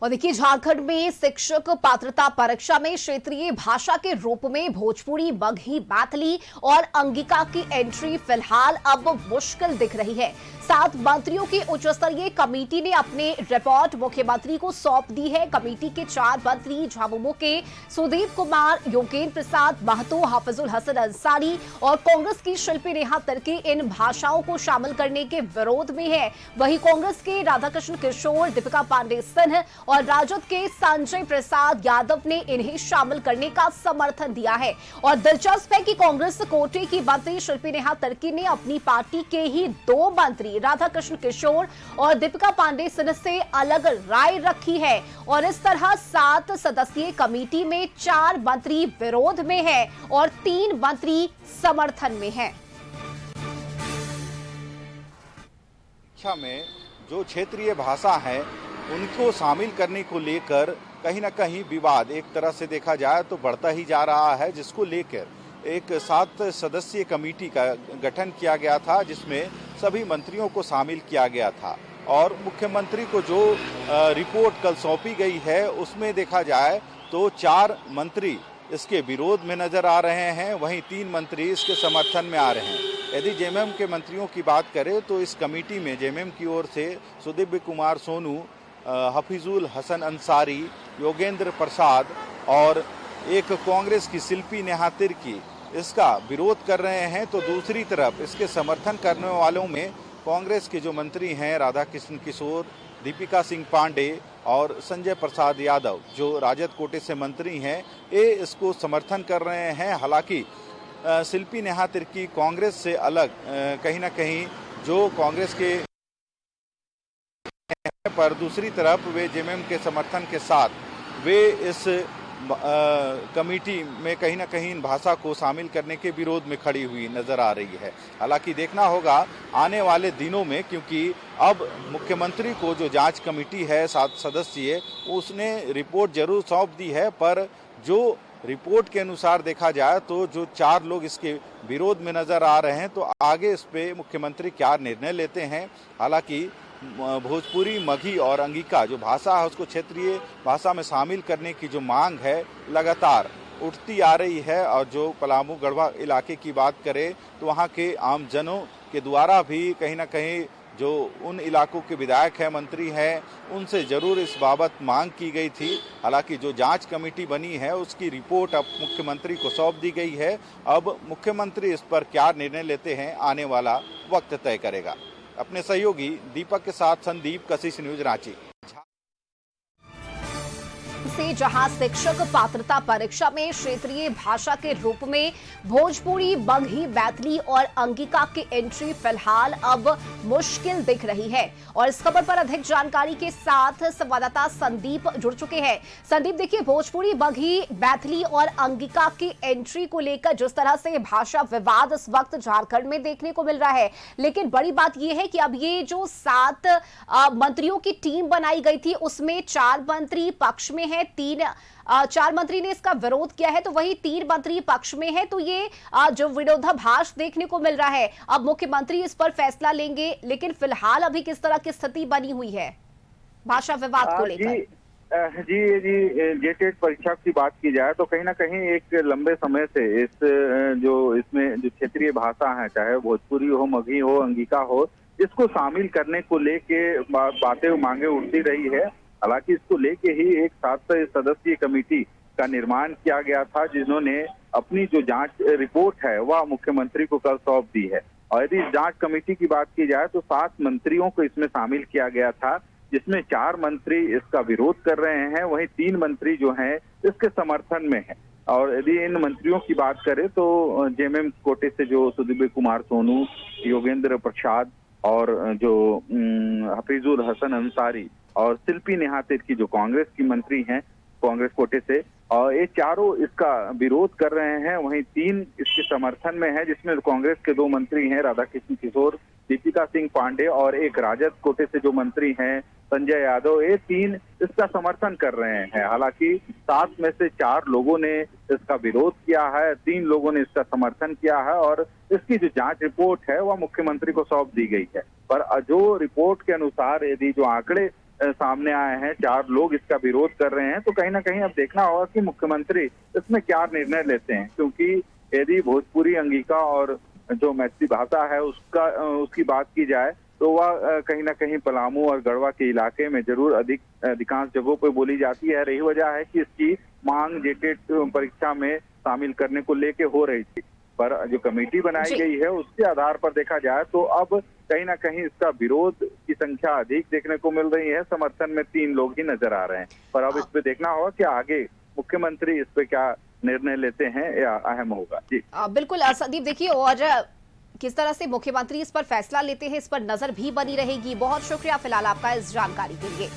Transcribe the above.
और देखिए, झारखंड में शिक्षक पात्रता परीक्षा में क्षेत्रीय भाषा के रूप में भोजपुरी, मगही, मैथिली और अंगिका की एंट्री फिलहाल अब मुश्किल दिख रही है। 7 मंत्रियों की उच्च स्तरीय कमेटी ने अपने रिपोर्ट मुख्यमंत्री को सौंप दी है। कमेटी के 4 मंत्री झामुमो के सुदीप कुमार, योगेंद्र प्रसाद महतो, हाफिजुल हसन अंसारी और कांग्रेस की शिल्पी नेहा तिर्की इन भाषाओं को शामिल करने के विरोध में है। वहीं कांग्रेस के राधाकृष्ण किशोर, दीपिका पांडे सिंह और राजद के संजय प्रसाद यादव ने इन्हें शामिल करने का समर्थन दिया है। और दिलचस्प है कि कांग्रेस कोटे की मंत्री शिल्पी नेहा तिर्की ने अपनी पार्टी के ही 2 मंत्री राधाकृष्ण किशोर और दीपिका पांडे सिंह से अलग राय रखी है। और इस तरह 7 सदस्यीय कमेटी में 4 मंत्री विरोध में है और 3 मंत्री समर्थन में हैं। शिक्षा में जो क्षेत्रीय भाषा है उनको शामिल करने को लेकर कहीं ना कहीं विवाद एक तरह से देखा जाए तो बढ़ता ही जा रहा है, जिसको लेकर एक 7 सदस्यीय कमेटी का गठन किया गया था, जिसमें सभी मंत्रियों को शामिल किया गया था। और मुख्यमंत्री को जो रिपोर्ट कल सौंपी गई है उसमें देखा जाए तो 4 मंत्री इसके विरोध में नजर आ रहे हैं, वहीं 3 मंत्री इसके समर्थन में आ रहे हैं। यदि जेएमएम के मंत्रियों की बात करें तो इस कमेटी में जेएमएम की ओर से सुदीप कुमार सोनू, हाफिजुल हसन अंसारी, योगेंद्र प्रसाद और एक कांग्रेस की शिल्पी नेहा तिर्की इसका विरोध कर रहे हैं, तो दूसरी तरफ इसके समर्थन करने वालों में कांग्रेस के जो मंत्री हैं राधाकृष्ण किशोर, दीपिका सिंह पांडे और संजय प्रसाद यादव जो राजद कोटे से मंत्री हैं, ये इसको समर्थन कर रहे हैं। हालांकि शिल्पी नेहा तिर्की कांग्रेस से अलग कहीं ना कहीं जो कांग्रेस के पर दूसरी तरफ वे जेएमएम के समर्थन के साथ वे इस कमेटी में कहीं ना कहीं इन भाषा को शामिल करने के विरोध में खड़ी हुई नजर आ रही है। हालांकि देखना होगा आने वाले दिनों में, क्योंकि अब मुख्यमंत्री को जो जांच कमेटी है 7 सदस्यीय, उसने रिपोर्ट जरूर सौंप दी है, पर जो रिपोर्ट के अनुसार देखा जाए तो जो 4 लोग इसके विरोध में नजर आ रहे हैं, तो आगे इस पे मुख्यमंत्री क्या निर्णय लेते हैं। हालांकि भोजपुरी, मगही और अंगिका जो भाषा है उसको क्षेत्रीय भाषा में शामिल करने की जो मांग है लगातार उठती आ रही है। और जो पलामू गढ़वा इलाके की बात करें तो वहाँ के आमजनों के द्वारा भी कहीं ना कहीं जो उन इलाकों के विधायक हैं, मंत्री हैं, उनसे जरूर इस बाबत मांग की गई थी। हालांकि जो जांच कमेटी बनी है उसकी रिपोर्ट अब मुख्यमंत्री को सौंप दी गई है। अब मुख्यमंत्री इस पर क्या निर्णय लेते हैं आने वाला वक्त तय करेगा। अपने सहयोगी दीपक के साथ संदीप, कशिश न्यूज, रांची। से जहां शिक्षक पात्रता परीक्षा में क्षेत्रीय भाषा के रूप में भोजपुरी, मगही, मैथिली और अंगिका की एंट्री फिलहाल अब मुश्किल दिख रही है। और इस खबर पर अधिक जानकारी के साथ संवाददाता संदीप जुड़ चुके हैं। संदीप, देखिए, भोजपुरी, मगही, मैथिली और अंगिका की एंट्री को लेकर जिस तरह से भाषा विवाद इस वक्त झारखंड में देखने को मिल रहा है, लेकिन बड़ी बात यह है कि अब ये जो 7 मंत्रियों की टीम बनाई गई थी उसमें 4 मंत्री पक्ष में है, 4 मंत्री ने इसका विरोध किया है, तो वही 3 मंत्री पक्ष में है। तो ये जो विरोधाभास देखने को मिल रहा है, अब मुख्यमंत्री इस पर फैसला लेंगे, लेकिन फिलहाल अभी किस तरह की स्थिति बनी हुई है भाषा विवाद को लेकर? जी जेटेट परीक्षा की बात की जाए तो कहीं ना कहीं एक लंबे समय से इसमें जो क्षेत्रीय भाषा है, चाहे भोजपुरी हो, मगही हो, अंगिका हो, इसको शामिल करने को लेके बातें मांगे उठती रही है। हालांकि इसको लेके ही एक 7 सदस्यीय कमेटी का निर्माण किया गया था, जिन्होंने अपनी जो जांच रिपोर्ट है वह मुख्यमंत्री को कल सौंप दी है। और यदि इस जांच कमेटी की बात की जाए तो 7 मंत्रियों को इसमें शामिल किया गया था, जिसमें 4 मंत्री इसका विरोध कर रहे हैं, वहीं 3 मंत्री जो हैं इसके समर्थन में है। और यदि इन मंत्रियों की बात करें तो जेएमएम कोटे से जो सुदीप कुमार सोनू, योगेंद्र प्रसाद और जो हाफिजुल हसन अंसारी और शिल्पी नेहा तिर्की जो कांग्रेस की मंत्री हैं, कांग्रेस कोटे से, और ये चारों इसका विरोध कर रहे हैं। वहीं 3 इसके समर्थन में है, जिसमें कांग्रेस के 2 मंत्री हैं राधाकृष्ण किशोर, दीपिका सिंह पांडे और एक राजद कोटे से जो मंत्री हैं संजय यादव, ये 3 इसका समर्थन कर रहे हैं। हालांकि 7 में से 4 लोगों ने इसका विरोध किया है, 3 लोगों ने इसका समर्थन किया है और इसकी जो जांच रिपोर्ट है वह मुख्यमंत्री को सौंप दी गई है। पर जो रिपोर्ट के अनुसार यदि जो आंकड़े सामने आए हैं, 4 लोग इसका विरोध कर रहे हैं। तो कहीं ना कहीं अब देखना होगा कि मुख्यमंत्री इसमें क्या निर्णय लेते हैं, क्योंकि यदि भोजपुरी, अंगिका और जो मैथिली भाषा है उसकी बात की जाए तो वह कहीं ना कहीं पलामू और गढ़वा के इलाके में जरूर अधिकांश जगहों पर बोली जाती है। यही वजह है कि इसकी मांग जेटेट परीक्षा में शामिल करने को लेके हो रही थी, पर जो कमेटी बनाई गई है उसके आधार पर देखा जाए तो अब कहीं ना कहीं इसका विरोध की संख्या अधिक देखने को मिल रही है। समर्थन में 3 लोग ही नजर आ रहे हैं, पर अब इस पे देखना होगा कि आगे मुख्यमंत्री इस पे क्या निर्णय लेते हैं या अहम होगा। जी बिल्कुल संदीप, देखिए और किस तरह से मुख्यमंत्री इस पर फैसला लेते हैं, इस पर नजर भी बनी रहेगी। बहुत शुक्रिया फिलहाल आपका इस जानकारी के लिए।